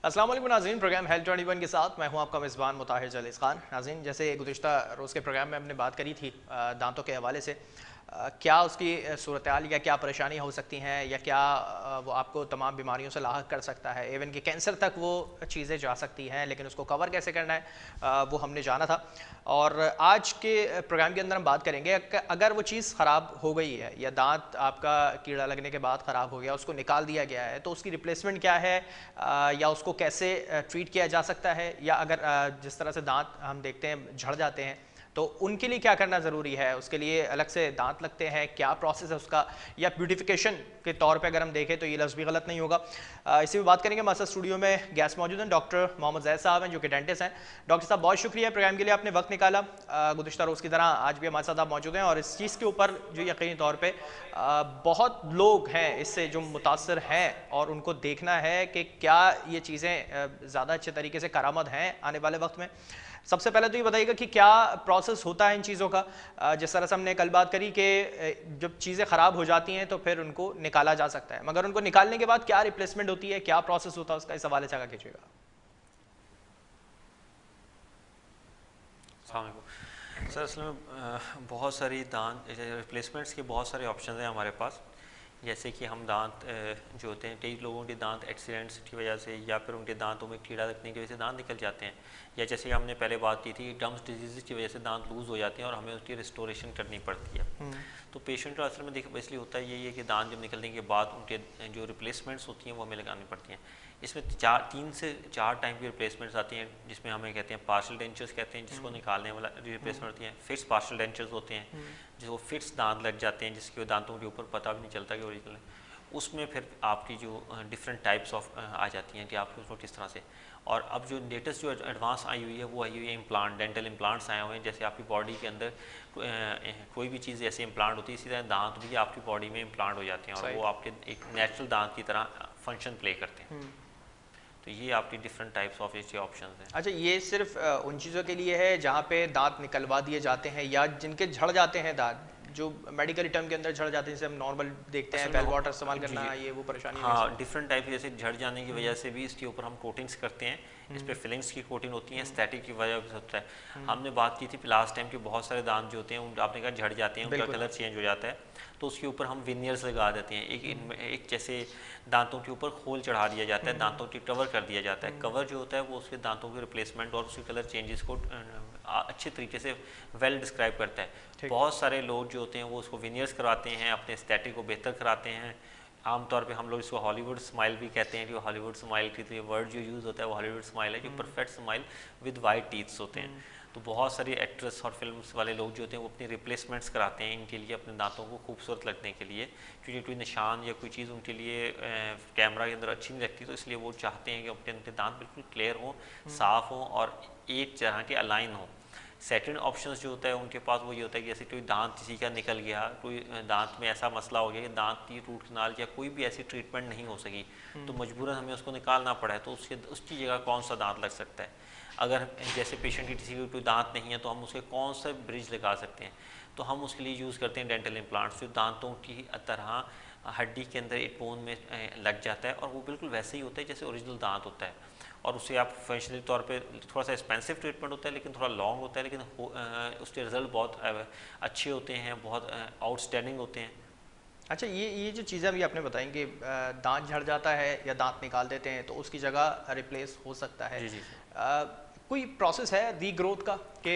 अस्सलाम वालेकुम नाज़रीन, प्रोग्राम हेल्थ 21 के साथ मैं हूं आपका मेज़बान मुताहिर जलीस खान। नाज़रीन, जैसे गुज़िश्ता रोज़ के प्रोग्राम में हमने बात करी थी दांतों के हवाले से, क्या उसकी सूरत हाल या क्या परेशानियां हो सकती हैं या क्या वो आपको तमाम बीमारियों से लाहक कर सकता है, इवन कि कैंसर तक वो चीज़ें जा सकती हैं, लेकिन उसको कवर कैसे करना है वो हमने जाना था। और आज के प्रोग्राम के अंदर हम बात करेंगे अगर वो चीज़ ख़राब हो गई है या दांत आपका कीड़ा लगने के बाद ख़राब हो गया, उसको निकाल दिया गया है, तो उसकी रिप्लेसमेंट क्या है, या उसको कैसे ट्रीट किया जा सकता है, या अगर जिस तरह से दांत हम देखते हैं झड़ जाते हैं तो उनके लिए क्या करना ज़रूरी है, उसके लिए अलग से दांत लगते हैं, क्या प्रोसेस है उसका, या ब्यूटिफिकेशन के तौर पे अगर हम देखें तो ये लफ्ज़ भी गलत नहीं होगा। इसी में बात करेंगे। हमारे साथ स्टूडियो में गेस्ट मौजूद हैं, डॉक्टर मोहम्मद जैद साहब हैं जो कि डेंटिस्ट हैं। डॉक्टर साहब, बहुत शुक्रिया प्रोग्राम के लिए आपने वक्त निकाला। गुज़िश्ता रोज़ की तरह आज भी हमारे साथ आप मौजूद हैं और इस चीज़ के ऊपर जो यकीनी तौर पर बहुत लोग हैं इससे जो मुतासर हैं और उनको देखना है कि क्या ये चीज़ें ज़्यादा अच्छे तरीके से करामद हैं आने वाले वक्त में। सबसे पहले तो ये बताइएगा कि क्या प्रोसेस होता है इन चीज़ों का। जिस तरह से हमने कल बात करी कि जब चीज़ें ख़राब हो जाती हैं तो फिर उनको निकाला जा सकता है, मगर उनको निकालने के बाद क्या रिप्लेसमेंट होती है, क्या प्रोसेस होता है उसका, इस हवाले से आगे कीजिएगा। सर असल में बहुत सारी दांत रिप्लेसमेंट्स के बहुत सारे ऑप्शन हैं हमारे पास। जैसे कि हम दांत जो होते हैं, कई लोगों के दांत एक्सीडेंट्स की वजह से या फिर उनके दांतों में कीड़ा लगने की वजह से दांत निकल जाते हैं, या जैसे कि हमने पहले बात की थी गम्स डिजीज़ की वजह से दांत लूज़ हो जाते हैं और हमें उसकी रिस्टोरेशन करनी पड़ती है। तो पेशेंट का असल में देख इसलिए होता है यही है कि दांत जब निकलने के बाद उनके जो रिप्लेसमेंट्स होती हैं वो हमें लगानी पड़ती हैं। इसमें 3 से 4 टाइप की रिप्लेसमेंट्स आती हैं, जिसमें हमें कहते हैं पार्शियल डेंचर्स कहते हैं, जिसको निकालने वाला रिप्लेसमेंट होती है। फिट्स पार्शियल डेंचर्स होते हैं जो फिट्स दांत लग जाते हैं जिसके दांतों के ऊपर पता भी नहीं चलता कि ओरिजिनल है। उसमें फिर आपकी जो डिफरेंट टाइप्स ऑफ आ जाती हैं कि आप उसको किस तरह से। और अब जो लेटेस्ट जो एडवांस आई हुई है वो आई हुई है इम्प्लांट, डेंटल इम्प्लांट्स आए हुए हैं। जैसे आपकी बॉडी के अंदर कोई भी चीज़ ऐसे इम्प्लांट होती है, इसी तरह दांत भी आपकी बॉडी में इम्प्लांट हो जाते हैं और वो आपके एक नेचुरल दांत की तरह फंक्शन प्ले करते हैं। तो ये आपकी डिफरेंट टाइप्स ऑफ ऐसे ऑप्शंस हैं। अच्छा, ये सिर्फ उन चीज़ों के लिए है जहाँ पे दांत निकलवा दिए जाते हैं या जिनके झड़ जाते हैं दांत, जो मेडिकल टर्म के अंदर झड़ जाते हैं, जैसे हम नॉर्मल देखते हैं बेल वाटर इस्तेमाल करना, ये वो परेशानी? हाँ, डिफरेंट टाइप जैसे झड़ जाने की वजह से भी इसके ऊपर हम कोटिंग्स करते हैं। इस पर फिलिंग्स की कोटिंग होती है, स्टैटिक की वजह से होता है। हमने बात की थी लास्ट टाइम कि बहुत सारे दांत जो होते हैं आपने कहा झड़ जाते हैं, उनका कलर चेंज हो जाता है, तो उसके ऊपर हम विनियर्स लगा देते हैं। एक जैसे दांतों के ऊपर खोल चढ़ा दिया जाता है, दांतों की कवर कर दिया जाता है। कवर जो होता है वो उसके दांतों के रिप्लेसमेंट और उसके कलर चेंजेस को अच्छे तरीके से वेल डिस्क्राइब करता है। बहुत सारे लोग जो होते हैं वो उसको विनियर्स करवाते हैं, अपने स्टैटिक को बेहतर कराते हैं। आमतौर पे हम लोग इसको हॉलीवुड स्माइल भी कहते हैं कि हॉलीवुड स्माइल की वर्ड जो यूज़ होता है वो हॉलीवुड स्माइल है, जो perfect smile with white teeths होते हैं। तो बहुत सारी एक्ट्रेस और फिल्म्स वाले लोग जो होते हैं वो अपनी रिप्लेसमेंट्स कराते हैं इनके लिए, अपने दांतों को खूबसूरत लगने के लिए, क्योंकि कोई निशान या कोई चीज़ उनके लिए कैमरा के अंदर अच्छी नहीं लगती, तो इसलिए वो चाहते हैं कि अपने दांत बिल्कुल क्लियर हों, साफ़ हों और एक तरह के अलाइन हों। सेकंड ऑप्शंस जो होता है उनके पास वो ये होता है कि जैसे कोई दांत किसी का निकल गया, कोई दांत में ऐसा मसला हो गया कि दांत की रूट कनाल या कोई भी ऐसी ट्रीटमेंट नहीं हो सकी, तो मजबूरन हमें उसको निकालना पड़ा है, तो उसकी जगह कौन सा दांत लग सकता है। अगर जैसे पेशेंट की किसी को कोई दांत नहीं है तो हम उसके कौन सा ब्रिज लगा सकते हैं, तो हम उसके लिए यूज़ करते हैं डेंटल इम्प्लांट्स, जो दांतों की तरह हड्डी के अंदर एक बोन में लग जाता है और वो बिल्कुल वैसे ही होता है जैसे ओरिजिनल दांत होता है। और उससे आप फंक्शनली तौर पे थोड़ा सा एक्सपेंसिव ट्रीटमेंट होता है, लेकिन थोड़ा लॉन्ग होता है, लेकिन उसके रिजल्ट बहुत अच्छे होते हैं, बहुत आउटस्टैंडिंग होते हैं। अच्छा, ये जो चीज़ें अभी आपने बताई कि दांत झड़ जाता है या दांत निकाल देते हैं तो उसकी जगह रिप्लेस हो सकता है। जी। कोई प्रोसेस है रीग्रोथ का कि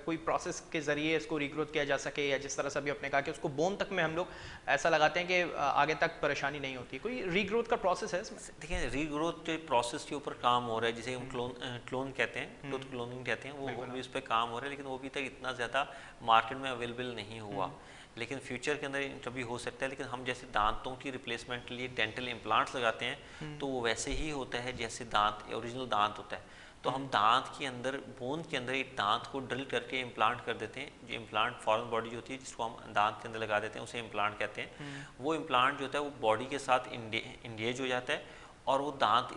कोई प्रोसेस के ज़रिए इसको रीग्रोथ किया जा सके, या जिस तरह से अभी आपने कहा कि उसको बोन तक में हम लोग ऐसा लगाते हैं कि आगे तक परेशानी नहीं होती, कोई रीग्रोथ का प्रोसेस है इसमें? देखिए, रीग्रोथ के प्रोसेस के ऊपर काम हो रहा है, जिसे हम क्लोन कहते हैं, टूथ क्लोनिंग कहते हैं, वो भी उस पर काम हो रहा है, लेकिन वो अभी तक इतना ज़्यादा मार्केट में अवेलेबल नहीं हुआ। लेकिन फ्यूचर के अंदर कभी हो सकता है। लेकिन हम जैसे दांतों की रिप्लेसमेंट के लिए डेंटल इम्प्लांट्स लगाते हैं तो वो वैसे ही होता है जैसे दांत ओरिजिनल दांत होता है। तो हम दांत के अंदर, बोन के अंदर एक दांत को ड्रिल करके इम्प्लांट कर देते हैं। जो इम्प्लांट फॉरेन बॉडी जो होती है जिसको हम दांत के अंदर लगा देते हैं उसे इम्प्लांट कहते हैं। वो इम्प्लांट जो होता है वो बॉडी के साथ इंगेज हो जाता है और वो दांत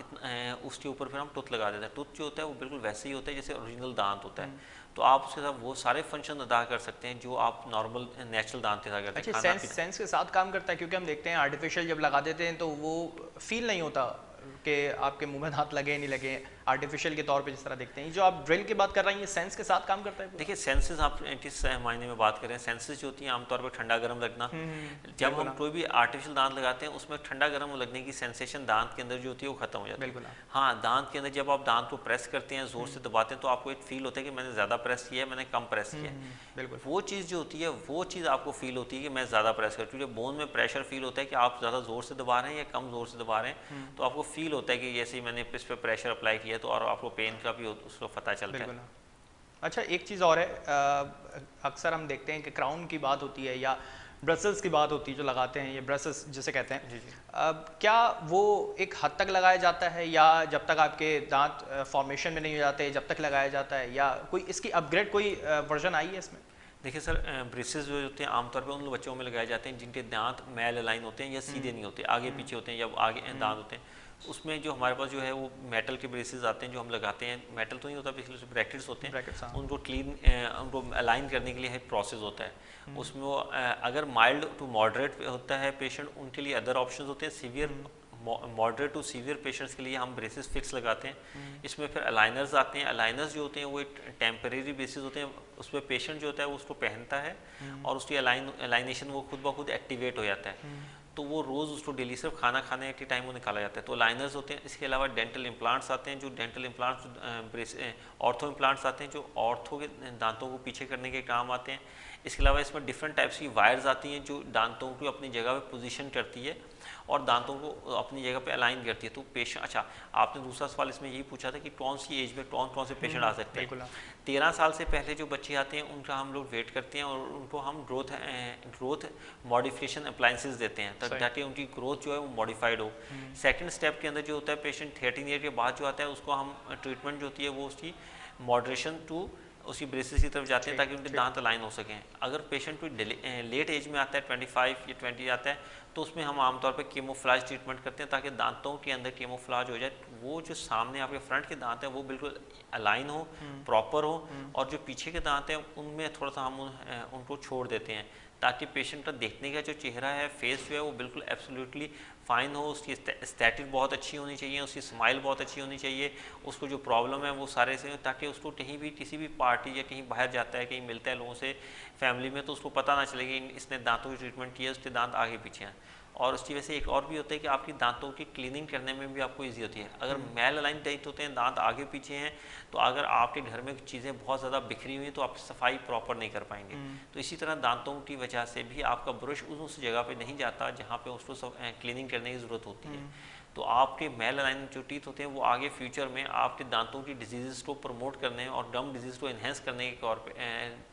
उसके ऊपर फिर हम टूथ लगा देते हैं। टूथ जो होता है वो बिल्कुल वैसे ही होता है जैसे ओरिजिनल दांत होता है। तो आप उसके साथ वो सारे फंक्शन अदा कर सकते हैं जो आप नॉर्मल नेचुरल दांत के साथ करते हैं। अच्छा, सेंस के साथ काम करता है, क्योंकि हम देखते हैं आर्टिफिशियल जब लगा देते हैं तो वो फील नहीं होता कि आपके मुंह में दांत लगे नहीं लगे, आर्टिफिशियल के तौर पे जिस तरह देखते हैं, जो आप ड्रिल की बात कर रही हैं सेंस के साथ काम करता है? देखिए सेंसेस आप किस मायने में बात करें, सेंसेस जो होती हैं आमतौर पर ठंडा गर्म लगना। जब हम कोई भी आर्टिफिशियल दांत लगाते हैं उसमें ठंडा गर्म लगने की सेंसेशन दांत के अंदर जो होती है वो खत्म हो जाती है। बिल्कुल। हाँ, दांत के अंदर जब आप दांत को प्रेस करते हैं, जोर से दबाते हैं, तो आपको एक फील होता है कि मैंने ज़्यादा प्रेस किया है, मैंने कम प्रेस किया है। बिल्कुल। वो चीज़ जो होती है वो चीज़ आपको फील होती है कि मैं ज़्यादा प्रेस कर, क्योंकि बोन में प्रेशर फील होता है कि आप ज़्यादा जोर से दबा रहे हैं या कम जोर से दबा रहे हैं, तो आपको फील होता है कि जैसे ही मैंने इस पर प्रेशर अप्लाई किया, तो और आपको पेन का भी उसको पता चलता है। अच्छा, एक चीज़ और है, अक्सर हम देखते हैं कि क्राउन की बात होती है या ब्रसेल्स की बात होती है, जो लगाते हैं ये ब्रसेल्स जिसे कहते हैं, जी जी। क्या वो एक हद तक लगाया जाता है या जब तक आपके दांत फॉर्मेशन में नहीं हो जाते जब तक लगाया जाता है, या कोई इसकी अपग्रेड कोई वर्जन आई है इसमें? देखिए सर, ब्रेसेस जो होते हैं आमतौर पे उन बच्चों में लगाए जाते हैं जिनके दांत मैल अलाइन होते हैं या सीधे नहीं होते, आगे पीछे होते हैं या आगे दांत होते हैं। उसमें जो हमारे पास जो है वो मेटल के ब्रेसेस आते हैं जो हम लगाते हैं। मेटल तो नहीं होता, पिछले ब्रैकेट्स होते हैं, उनको क्लीन उनको अलाइन करने के लिए एक प्रोसेस होता है। उसमें वो अगर माइल्ड टू मॉडरेट होता है पेशेंट, उनके लिए अदर ऑप्शन होते हैं। Severe moderate to severe patients के लिए हम ब्रेसेस फिक्स लगाते हैं। इसमें फिर अलाइनर्स आते हैं। अलाइनर्स जो होते हैं वो एक टेम्परेरी बेसिस होते हैं, उसमें पेशेंट जो होता है वो उसको पहनता है और उसकी अलाइनेशन वो खुद ब खुद एक्टिवेट हो जाता है। तो वो रोज़ उसको डेली सिर्फ खाना खाने के टाइम वो निकाला जाता है। तो लाइनर्स होते हैं। इसके अलावा डेंटल इम्प्लांट्स आते हैं, जो डेंटल इम्प्लांट्स ऑर्थो इम्प्लांट्स आते हैं, जो ऑर्थो के दांतों को पीछे करने के काम आते हैं। इसके अलावा इसमें डिफरेंट टाइप्स की वायर्स आती हैं जो दांतों को अपनी जगह पे पोजीशन करती है और दांतों को अपनी जगह पे अलाइन करती है। तो पेशेंट, अच्छा आपने दूसरा सवाल इसमें यही पूछा था कि कौन सी एज में कौन से पेशेंट आ सकते हैं। 13 साल से पहले जो बच्चे आते हैं उनका हम लोग वेट करते हैं और उनको हम ग्रोथ मॉडिफिकेशन अप्लाइंसेस देते हैं ताकि उनकी ग्रोथ जो है वो मॉडिफाइड हो। सेकंड स्टेप के अंदर जो होता है पेशेंट 13 ईयर के बाद जो आता है उसको हम ट्रीटमेंट जो होती है वो उसकी मॉडरेशन टू उसी ब्रेसेस की तरफ जाते हैं ताकि उनके दांत अलाइन हो सकें। अगर पेशेंट कोई लेट एज में आता है 25 या 20 आता है तो उसमें हम आमतौर पर केमोफ्लाज ट्रीटमेंट करते हैं ताकि दांतों के अंदर केमोफ्लाज हो जाए, वो जो सामने आपके फ्रंट के दांत हैं वो बिल्कुल अलाइन हो, प्रॉपर हो, और जो पीछे के दांत हैं उनमें थोड़ा सा हम उनको छोड़ देते हैं ताकि पेशेंट का देखने का जो चेहरा है, फेस जो है वो बिल्कुल एब्सोल्युटली फाइन हो। उसकी एस्थेटिक बहुत अच्छी होनी चाहिए, उसकी स्माइल बहुत अच्छी होनी चाहिए, उसको जो प्रॉब्लम है वो सारे से, ताकि उसको कहीं भी किसी भी पार्टी या कहीं बाहर जाता है, कहीं मिलता है लोगों से फैमिली में, तो उसको पता ना चले कि इसने दांतों की ट्रीटमेंट की है, उसके दांत आगे पीछे हैं। और उसकी वजह से एक और भी होता है कि आपकी दांतों की क्लीनिंग करने में भी आपको इजी होती है। अगर मैल अलाइन दांत होते हैं, दांत आगे पीछे हैं, तो अगर आपके घर में चीज़ें बहुत ज़्यादा बिखरी हुई हैं तो आप सफाई प्रॉपर नहीं कर पाएंगे। तो इसी तरह दांतों की वजह से भी आपका ब्रश उस जगह पे नहीं जाता जहाँ पे उसको क्लीनिंग करने की ज़रूरत होती है। तो आपके मेल अलाइन जो टीथ होते हैं वो आगे फ्यूचर में आपके दांतों की डिजीज़ को प्रमोट करने और गम डिजीज़ को इन्हेंस करने के तौर पे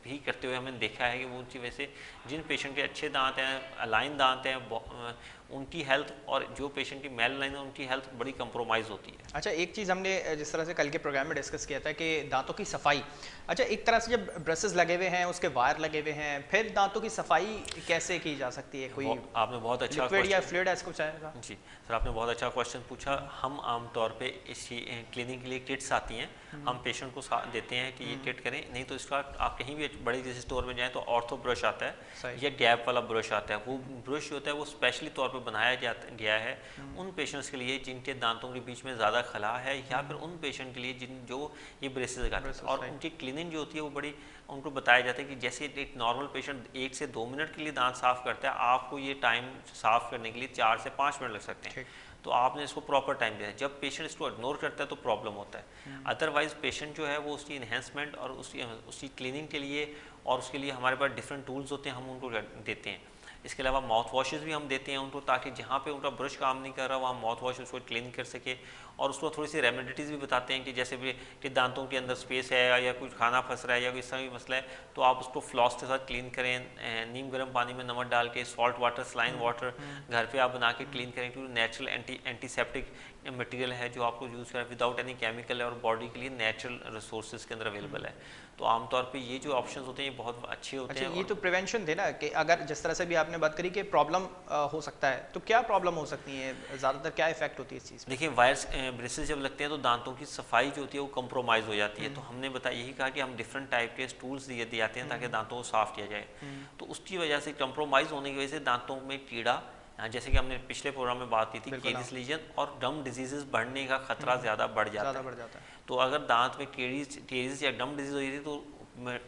भी करते हुए हमने देखा है कि वो उनकी वजह से जिन पेशेंट के अच्छे दांत हैं, अलाइन दांत हैं, उनकी हेल्थ और जो पेशेंट की मेल अलाइन है उनकी हेल्थ बड़ी कंप्रोमाइज़ होती है। अच्छा, एक चीज़ हमने जिस तरह से कल के प्रोग्राम में डिस्कस किया था कि दांतों की सफाई, अच्छा एक तरह से जब ब्रशेस लगे हुए हैं, उसके वायर लगे हुए हैं, फिर दांतों की सफाई कैसे की जा सकती है? कोई आपने बहुत अच्छा लिक्विड या फ्लूइड ऐसा कुछ आएगा? जी सर, आपने बहुत अच्छा क्वेश्चन पूछा। हम आमतौर पे इसकी क्लीनिंग के लिए किट्स आती हैं, हम पेशेंट को देते हैं कि ये किट करें। नहीं तो इसका आप कहीं भी बड़े किसी स्टोर में जाएं तो ऑर्थो ब्रश आता है या गैप वाला ब्रश आता है। वो ब्रश होता है वो स्पेशली तौर पर बनाया गया है उन पेशेंट्स के लिए जिनके दांतों के बीच में ज़्यादा खला है या फिर उन पेशेंट के लिए जो ये ब्रेसेस लगाते हैं। और उनकी क्लीनिंग जो होती है वो बड़ी, उनको बताया जाता है कि जैसे एक नॉर्मल पेशेंट 1 से 2 मिनट के लिए दांत साफ़ करता है, आपको ये टाइम साफ़ करने के लिए 4 से 5 मिनट लग सकते हैं। तो आपने इसको प्रॉपर टाइम दिया है। जब पेशेंट इसको इग्नोर करता है तो प्रॉब्लम होता है। अदरवाइज पेशेंट जो है वो उसकी इन्हेंसमेंट और उसकी क्लीनिंग के लिए और उसके लिए हमारे पास डिफरेंट टूल्स होते हैं, हम उनको देते हैं। इसके अलावा माउथ वॉशेस भी हम देते हैं उनको, ताकि जहाँ पे उनका ब्रश काम नहीं कर रहा वहाँ माउथ वॉश उसको क्लीन कर सके। और उसको थोड़ी सी रेमेडीज़ भी बताते हैं कि जैसे भी कि दांतों के अंदर स्पेस है या कुछ खाना फंस रहा है या कोई इस तरह भी मसला है तो आप उसको फ्लॉस के साथ क्लीन करें। नीम गर्म पानी में नमक डाल के, सॉल्ट वाटर, सलाइन वाटर घर पे आप बना के क्लीन करें, क्योंकि नेचुरल एंटीसेप्टिक मटेरियल है जो आपको यूज़ करें विदाउट एनी केमिकल है और बॉडी के लिए नेचुरल रिसोर्सेज के अंदर अवेलेबल है। तो आमतौर पे ये जो ऑप्शंस होते हैं ये बहुत अच्छे होते हैं। ये तो प्रिवेंशन थे ना, कि अगर जिस तरह से भी आपने बात करी कि प्रॉब्लम हो सकता है, तो क्या प्रॉब्लम हो सकती है, ज़्यादातर क्या इफेक्ट होती है इस चीज़? देखिए वायर्स ब्रेसेस जब लगते हैं तो दांतों की सफाई जो होती है वो कंप्रोमाइज़ हो जाती है। तो हमने बताया यही कहा कि हम डिफरेंट टाइप के टूल्स दिए जाते हैं ताकि दांतों को साफ़ किया जाए। तो उसकी वजह से कंप्रोमाइज़ होने की वजह से दांतों में कीड़ा जैसे कि हमने पिछले प्रोग्राम में बात की थी, बिल्कुल, केरीज लीजन और गम डिजीजेस बढ़ने का खतरा ज़्यादा बढ़ जाता बढ़ है। जाता है। तो अगर दांत में केरीज या गम डिजीज हो रही थी तो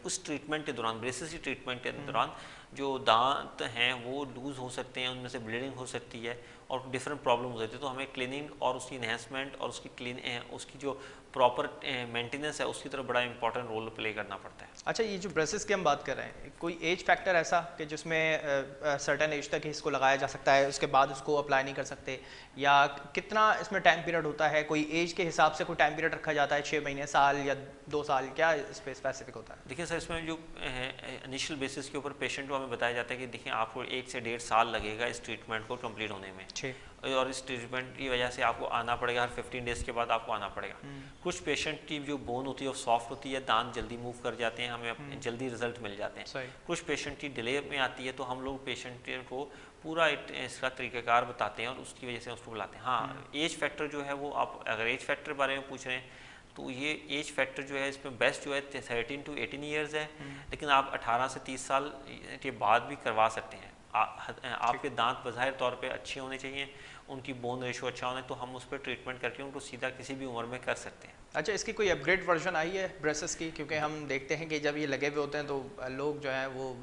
उस ट्रीटमेंट के दौरान, ब्रेसेस की ट्रीटमेंट के दौरान जो दांत हैं वो लूज हो सकते हैं, उनमें से ब्लीडिंग हो सकती है और डिफरेंट प्रॉब्लम हो सकती है। तो हमें क्लीनिंग और उसकी इन्हेंसमेंट और उसकी जो प्रॉपर मेंटेनेंस है उसकी तरफ बड़ा इंपॉर्टेंट रोल प्ले करना पड़ता है। अच्छा, ये जो ब्रेसेस की हम बात कर रहे हैं, कोई एज फैक्टर ऐसा कि जिसमें सर्टेन एज तक ही इसको लगाया जा सकता है, उसके बाद उसको अप्लाई नहीं कर सकते, या कितना इसमें टाइम पीरियड होता है? कोई एज के हिसाब से कोई टाइम पीरियड रखा जाता है, 6 महीने, साल या 2 साल, क्या इस पे स्पेसिफिक होता है? देखिए सर, इसमें जो इनिशियल बेसिस के ऊपर पेशेंट को हमें बताया जाता है कि देखिए आपको 1 से 1.5 साल लगेगा इस ट्रीटमेंट को कंप्लीट होने में, और इस ट्रीटमेंट की वजह से आपको आना पड़ेगा, हर 15 डेज़ के बाद आपको आना पड़ेगा। कुछ पेशेंट की जो बोन होती है वो सॉफ्ट होती है, दांत जल्दी मूव कर जाते हैं, हमें जल्दी रिजल्ट मिल जाते हैं। कुछ पेशेंट की डिले में आती है, तो हम लोग पेशेंट को पूरा इसका तरीक़ाकार बताते हैं और उसकी वजह से उसको बुलाते हैं। हाँ, एज फैक्टर जो है वो, आप अगर एज फैक्टर बारे में पूछ रहे हैं तो ये एज फैक्टर जो है इसमें बेस्ट जो है 13 to 18 ईयर्स है, लेकिन आप 18 से 30 साल के बाद भी करवा सकते हैं। आपके दांत बज़ाहिर तौर पे अच्छे होने चाहिए, उनकी बोन रेशो अच्छा होना है, तो हम उस पर ट्रीटमेंट करके उनको सीधा किसी भी उम्र में कर सकते हैं। अच्छा, इसकी कोई अपग्रेड वर्जन आई है ब्रेसेस की? क्योंकि हम देखते हैं कि जब ये लगे हुए होते हैं तो लोग जो हैं वो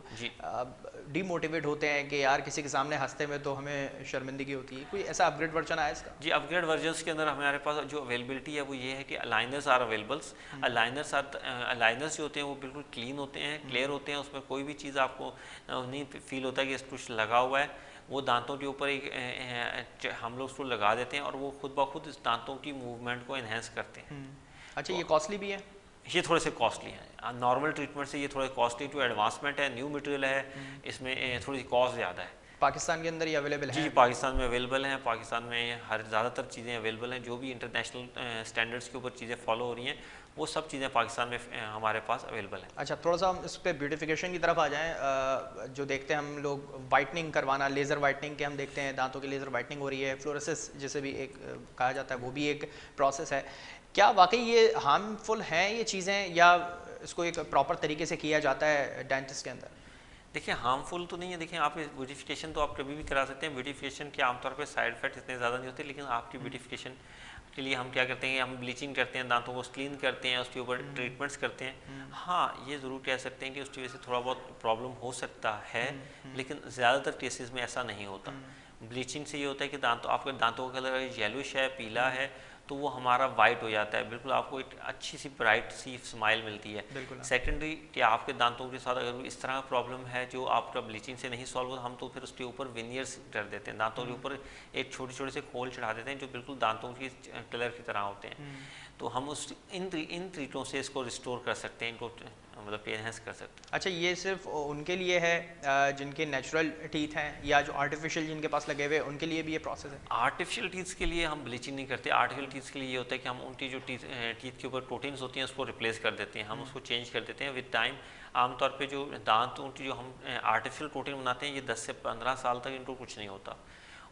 डीमोटिवेट होते हैं कि यार किसी के सामने हंसते में तो हमें शर्मिंदगी होती है। कोई ऐसा अपग्रेड वर्जन आया इसका? जी, अपग्रेड वर्जन्स के अंदर हमारे पास जो अवेलेबिलिटी है वो ये है कि अलाइनर्स आर अवेलेबल्स। अलाइनर्स जो होते हैं वो बिल्कुल क्लीन होते हैं, क्लियर होते हैं, उसमें कोई भी चीज़ आपको नहीं फील होता है कि कुछ लगा हुआ है। वो दांतों के ऊपर एक हम लोग उसको लगा देते हैं और वो खुद ब खुद इस दांतों की मूवमेंट को इन्हेंस करते हैं। अच्छा, ये कॉस्टली भी है? ये थोड़े से कॉस्टली हैं, नॉर्मल ट्रीटमेंट से ये थोड़े कॉस्टली, टू एडवांसमेंट है, न्यू मटेरियल है, इसमें थोड़ी सी कॉस्ट ज़्यादा है। पाकिस्तान के अंदर ये अवेलेबल है? जी, पाकिस्तान में अवेलेबल हैं। पाकिस्तान में हर ज़्यादातर चीज़ें अवेलेबल हैं, जो भी इंटरनेशनल स्टैंडर्ड्स के ऊपर चीज़ें फॉलो हो रही हैं वो सब चीज़ें पाकिस्तान में हमारे पास अवेलेबल हैं। अच्छा, थोड़ा सा हम इस पर ब्यूटिफिकेशन की तरफ आ जाएं। जो देखते हैं हम लोग, वाइटनिंग करवाना, लेज़र वाइटनिंग के हम देखते हैं, दांतों की लेज़र वाइटनिंग हो रही है, फ्लोरोसिस जिसे भी एक कहा जाता है, वो भी एक प्रोसेस है। क्या वाकई ये हार्मफुल हैं ये चीज़ें, या इसको एक प्रॉपर तरीके से किया जाता है डेंटिस्ट के अंदर? देखिए, हार्मफुल तो नहीं है। देखिए, आप ब्यूटिफिकेशन तो आप कभी भी करा सकते हैं। ब्यूटिफिकेशन के आमतौर पे साइड इफेक्ट इतने ज़्यादा नहीं होते, लेकिन आपकी ब्यूटिफिकेशन के लिए हम क्या करते हैं, हम ब्लीचिंग करते हैं, दांतों को क्लीन करते हैं, उसके ऊपर ट्रीटमेंट्स करते हैं। हाँ, ये ज़रूर कह सकते हैं कि उसकी वजह से थोड़ा बहुत प्रॉब्लम हो सकता है, लेकिन ज़्यादातर केसेस में ऐसा नहीं होता। ब्लीचिंग से ये होता है कि आपके दांतों का कलर येलोइश है, पीला है, तो वो हमारा वाइट हो जाता है, बिल्कुल आपको एक अच्छी सी ब्राइट सी स्माइल मिलती है। सेकेंडरी कि आपके दांतों के साथ अगर इस तरह का प्रॉब्लम है जो आपका ब्लीचिंग से नहीं सॉल्व हो, हम तो फिर उसके ऊपर विनियर्स कर देते हैं, दांतों के ऊपर एक छोटे छोटे से खोल चढ़ा देते हैं जो बिल्कुल दांतों की कलर की तरह होते हैं। तो हम इन ट्रीटों से इसको रिस्टोर कर सकते हैं, इनको मतलब एनहेंस कर सकते हैं। अच्छा, ये सिर्फ उनके लिए है जिनके नेचुरल टीथ हैं, या जो आर्टिफिशियल जिनके पास लगे हुए उनके लिए भी ये प्रोसेस है? आर्टिफिशियल टीथ के लिए हम ब्लीचिंग नहीं करते। आर्टिफिशियल टीथ के लिए ये होता है कि हम उनकी जो टीथ के ऊपर प्रोटीन्स होती हैं उसको रिप्लेस कर देते हैं, हम उसको चेंज कर देते हैं विद टाइम। आमतौर पे जो दांत उनकी जो हम आर्टिफिशियल प्रोटीन बनाते हैं, ये 10 से 15 साल तक इनको कुछ नहीं होता,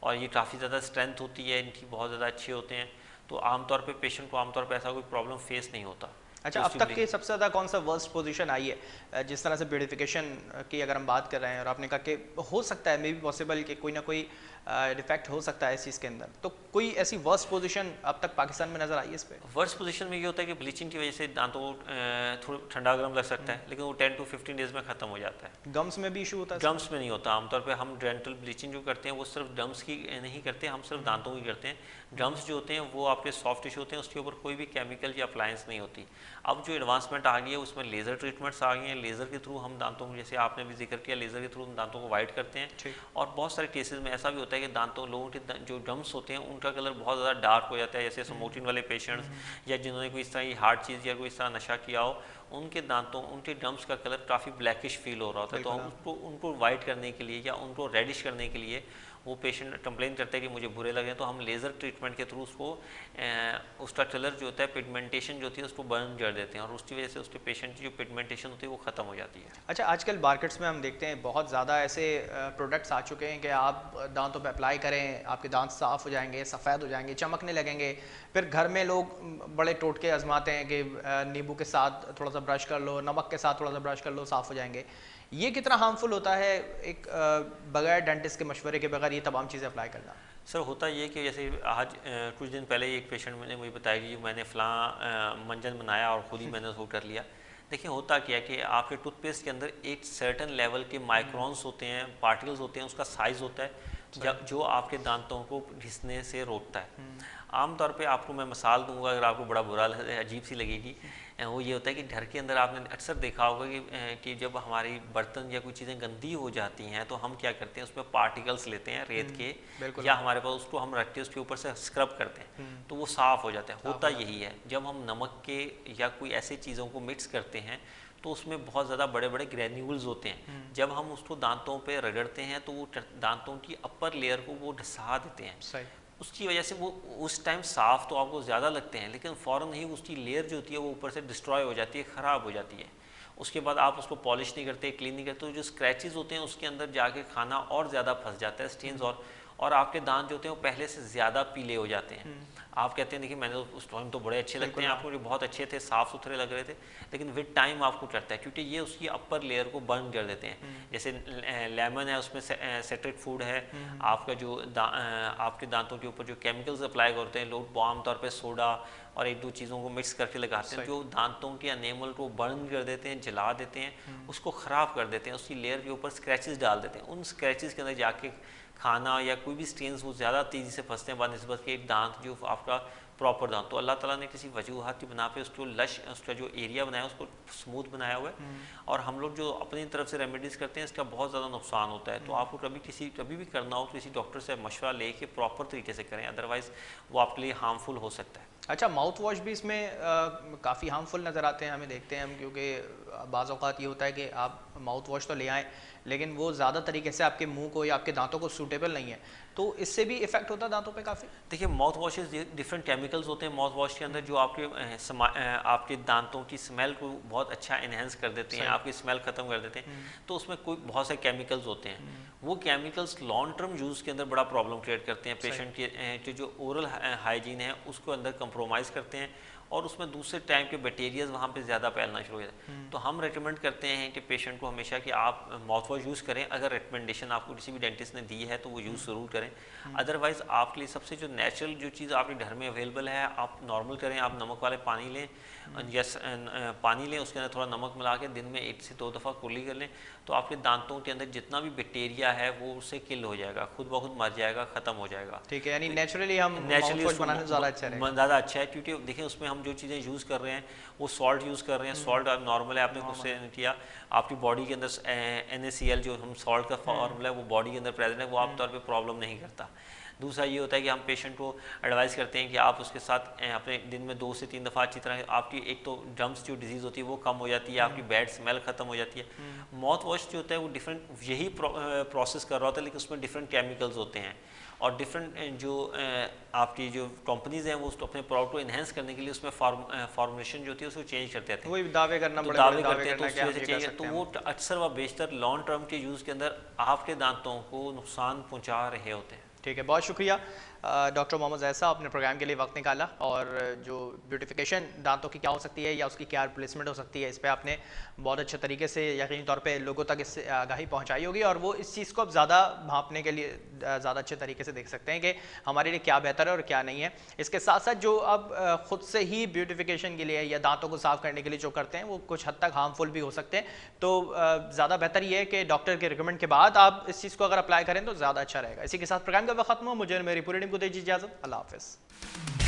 और ये काफ़ी ज़्यादा स्ट्रेंथ होती है इनकी, बहुत ज़्यादा अच्छे होते हैं, तो आमतौर पे पेशेंट को आमतौर पे ऐसा कोई प्रॉब्लम फेस नहीं होता। अच्छा, अब तक की सबसे ज़्यादा कौन सा वर्स्ट पोजीशन आई है जिस तरह से ब्यूटिफिकेशन की अगर हम बात कर रहे हैं, और आपने कहा कि हो सकता है, मे बी पॉसिबल कि कोई ना कोई डिफेक्ट हो सकता है इस चीज़ के अंदर, तो कोई ऐसी वर्स्ट पोजीशन अब तक पाकिस्तान में नज़र आई है इस पर? वर्स्ट पोजीशन में ये होता है कि ब्लीचिंग की वजह से दांतों को थोड़ा ठंडा गर्म लग सकता है, लेकिन वो 10 to 15 डेज़ में ख़त्म हो जाता है। गम्स में भी इशू होता है? गम्स में नहीं होता। आमतौर पे हम डेंटल ब्लीचिंग जो करते हैं वो सिर्फ गम्स की नहीं करते, हम सिर्फ दांतों की करते हैं। गम्स जो होते हैं वो आपके सॉफ्ट टिश्यू होते हैं, उसके ऊपर कोई भी केमिकल या अप्लायंस नहीं होती। अब जो एडवांसमेंट आ गई है उसमें लेज़र ट्रीटमेंट्स आ गई हैं, लेज़र के थ्रू हम दांतों को, जैसे आपने भी जिक्र किया, लेज़र के थ्रू हम दांतों को वाइट करते हैं। और बहुत सारे केसेस में ऐसा भी होता है कि दांतों लोगों के जो गम्स होते हैं उनका कलर बहुत ज़्यादा डार्क हो जाता है, जैसे स्मोकिंग वाले पेशेंट्स या जिन्होंने कोई इस तरह की हार्ड चीज़ या कोई इस तरह नशा किया हो, उनके दांतों, उनके गम्स का कलर काफ़ी ब्लैकिश फील हो रहा होता है। तो हम उनको वाइट करने के लिए या उनको रेडिश करने के लिए वो पेशेंट कंप्लेन करते हैं कि मुझे बुरे लगे, तो हम लेज़र ट्रीटमेंट के थ्रू उसको उसका कलर जो होता है, पिगमेंटेशन जो होती है उसको बर्न कर देते हैं, और उसकी वजह से उसके पेशेंट की जो पिगमेंटेशन होती है वो ख़त्म हो जाती है। अच्छा, आजकल मार्केट्स में हम देखते हैं बहुत ज़्यादा ऐसे प्रोडक्ट्स आ चुके हैं कि आप दांतों पे अप्लाई करें, आपके दांत साफ़ हो जाएंगे, सफ़ेद हो जाएंगे, चमकने लगेंगे। फिर घर में लोग बड़े टोटके आजमाते हैं कि नींबू के साथ थोड़ा सा ब्रश कर लो, नमक के साथ थोड़ा सा ब्रश कर लो, साफ़ हो जाएंगे। ये कितना हार्मफुल होता है एक बगैर डेंटिस्ट के मशवरे के बगैर ये तमाम चीज़ें अप्लाई करना? सर होता ये कि जैसे आज कुछ दिन पहले एक पेशेंट ने मुझे बताया कि मैंने फ़लाँ मंजन बनाया और ख़ुद ही मैंने उसको कर लिया। देखिए होता क्या है कि आपके टूथपेस्ट के अंदर एक सर्टेन लेवल के माइक्रोन्स होते हैं, पार्टिकल्स होते हैं, उसका साइज़ होता है जो आपके दांतों को घिसने से रोकता है। आमतौर पे आपको मैं मिसाल दूंगा, अगर आपको बड़ा बुरा अजीब सी लगेगी, वो ये होता है कि घर के अंदर आपने अक्सर देखा होगा कि जब हमारी बर्तन या कोई चीज़ें गंदी हो जाती हैं तो हम क्या करते हैं, उसमें पार्टिकल्स लेते हैं रेत के, या हमारे पास उसको हम रखते हैं, उसके ऊपर से स्क्रब करते हैं तो वो साफ़ हो जाता है। होता यही है, जब हम नमक के या कोई ऐसी चीज़ों को मिक्स करते हैं तो उसमें बहुत ज़्यादा बड़े बड़े ग्रैन्यूल्स होते हैं। जब हम उसको दांतों पे रगड़ते हैं तो वो दांतों की अपर लेयर को वो ढसा देते हैं। सही। उसकी वजह से वो उस टाइम साफ़ तो आपको ज़्यादा लगते हैं, लेकिन फ़ौरन ही उसकी लेयर जो होती है वो ऊपर से डिस्ट्रॉय हो जाती है, ख़राब हो जाती है। उसके बाद आप उसको पॉलिश नहीं करते, क्लीन नहीं करते, तो जो स्क्रैचेस होते हैं उसके अंदर जाके खाना और ज़्यादा फंस जाता है, स्टेन्स, और आपके दांत जो होते हैं वो पहले से ज़्यादा पीले हो जाते हैं। आप कहते हैं देखिए मैंने तो उस टाइम तो बड़े अच्छे लगते हैं आपको, जो बहुत अच्छे थे, साफ़ सुथरे लग रहे थे, लेकिन विद टाइम आपको चढ़ता है क्योंकि ये उसकी अपर लेयर को बर्न कर देते हैं। जैसे लेमन है, उसमें सेट्रिक फूड है, आपका जो आपके दांतों के ऊपर जो केमिकल्स अप्लाई करते हैं लोग, आमतौर पर सोडा और एक दो चीज़ों को मिक्स करके लगाते हैं, जो दांतों के एनेमल को बर्न कर देते हैं, जला देते हैं, उसको ख़राब कर देते हैं, उसकी लेयर के ऊपर स्क्रैचेस डाल देते हैं। उन स्क्रैचेस के अंदर जाके खाना या कोई भी स्टेन्स वो ज़्यादा तेज़ी से फंसते हैं बनिस्बत के एक दांत जो आपका प्रॉपर दांत। तो अल्लाह ताला ने किसी वजूहात की बना पे उसको लश, उसका जो एरिया बनाया उसको स्मूथ बनाया हुआ है, और हम लोग जो अपनी तरफ से रेमेडीज़ करते हैं इसका बहुत ज़्यादा नुकसान होता है। तो आपको कभी भी करना हो तो किसी डॉक्टर से मशवरा लेके प्रॉपर तरीके से करें, अदरवाइज़ वो आपके लिए हार्मफुल हो सकता है। अच्छा, माउथ वॉश भी इसमें काफ़ी हार्मफुल नज़र आते हैं हमें, देखते हैं हम, क्योंकि बाज़ औक़ात ये होता है कि आप माउथ वॉश तो ले आएँ लेकिन वो ज़्यादा तरीके से आपके मुंह को या आपके दांतों को सूटेबल नहीं है, तो इससे भी इफेक्ट होता है दांतों पे काफ़ी? देखिए माउथ वॉशेस डिफरेंट केमिकल्स होते हैं माउथ वॉश के अंदर, जो आपके दांतों की स्मेल को बहुत अच्छा इन्हेंस कर देते हैं, आपकी स्मेल ख़त्म कर देते हैं। तो उसमें कोई बहुत से केमिकल्स होते हैं, वो केमिकल्स लॉन्ग टर्म यूज़ के अंदर बड़ा प्रॉब्लम क्रिएट करते हैं। पेशेंट के जो ओरल हाइजीन है उसको अंदर कंप्रोमाइज़ करते हैं, और उसमें दूसरे टाइम के बैक्टीरियाज वहाँ पे ज़्यादा फैलना शुरू हो जाता है। तो हम रेकमेंड करते हैं कि पेशेंट को हमेशा कि आप माउथ वॉश यूज़ करें, अगर रिकमेंडेशन आपको किसी भी डेंटिस्ट ने दी है तो वो यूज़ ज़रूर करें। अदरवाइज़ आपके लिए सबसे जो नेचुरल जो चीज़ आपके घर में अवेलेबल है आप नॉर्मल करें। आप नमक वाले पानी लें, पानी लें, उसके अंदर थोड़ा नमक मिला के दिन में 1 से 2 दफ़ा कुल्ली कर लें, तो आपके दांतों के अंदर जितना भी बैक्टीरिया है वो उससे किल हो जाएगा, खुद ब खुद मर जाएगा, ख़त्म हो जाएगा। ठीक है, यानी नेचुरली हम माउथ वॉश बनाने ज़्यादा अच्छा रहेगा। ज़्यादा अच्छा है, क्योंकि देखिए उसमें हम जो चीज़ें यूज़ कर रहे हैं वो सॉल्ट यूज़ कर रहे हैं। सॉल्ट नॉर्मल है, आपने खुद से किया, आपकी बॉडी के अंदर NaCl जो हम सॉल्ट का फॉर्मूला है वो बॉडी के अंदर प्रेजेंट है, वो आमतौर पे प्रॉब्लम नहीं करता। दूसरा ये होता है कि हम पेशेंट को एडवाइस करते हैं कि आप उसके साथ अपने दिन में 2 से 3 दफ़ा अच्छी तरह, आपकी एक तो ड्रम्स जो डिजीज़ होती है वो कम हो जाती है, आपकी बैड स्मेल ख़त्म हो जाती है। माउथ वॉश जो होता है वो डिफरेंट यही प्रोसेस कर रहा होता है, लेकिन उसमें डिफरेंट केमिकल्स होते हैं, और डिफरेंट जो आपकी जो कंपनीज़ हैं वो उसको अपने प्रोडक्ट को इन्हेंस करने के लिए उसमें फॉर्मुलेशन जो होती है उसको चेंज करते हैं। वही दावे करना, तो दावे करते हैं तो उसकी वजह से चेंज, तो वो अक्सर व बेशतर लॉन्ग टर्म के यूज़ के अंदर आपके दांतों को नुकसान पहुँचा रहे होते हैं। ठीक है, बहुत शुक्रिया डॉक्टर मोहम्मद ज़ैद साहब, अपने प्रोग्राम के लिए वक्त निकाला, और जो ब्यूटिफिकेशन दांतों की क्या हो सकती है या उसकी क्या रिप्लेसमेंट हो सकती है, इस पे आपने बहुत अच्छे तरीके से यकीनी तौर पे लोगों तक इससे आगाही पहुंचाई होगी, और वो इस चीज़ को अब ज़्यादा भांपने के लिए ज़्यादा अच्छे तरीके से देख सकते हैं कि हमारे लिए क्या बेहतर है और क्या नहीं है। इसके साथ साथ जो अब ख़ुद से ही ब्यूटिफिकेशन के लिए या दांतों को साफ़ करने के लिए जो करते हैं वो कुछ हद तक हार्मफुल भी हो सकते हैं, तो ज़्यादा बेहतर ये है कि डॉक्टर के रिकमेंड के बाद आप इस चीज़ को अगर अप्लाई करें तो ज़्यादा अच्छा रहेगा। इसी के साथ प्रोग्राम का वक्त खत्म हो, मुझे मेरी पूरी टीम को दीजिए इजाज़त। अल्लाह हाफ़िज़।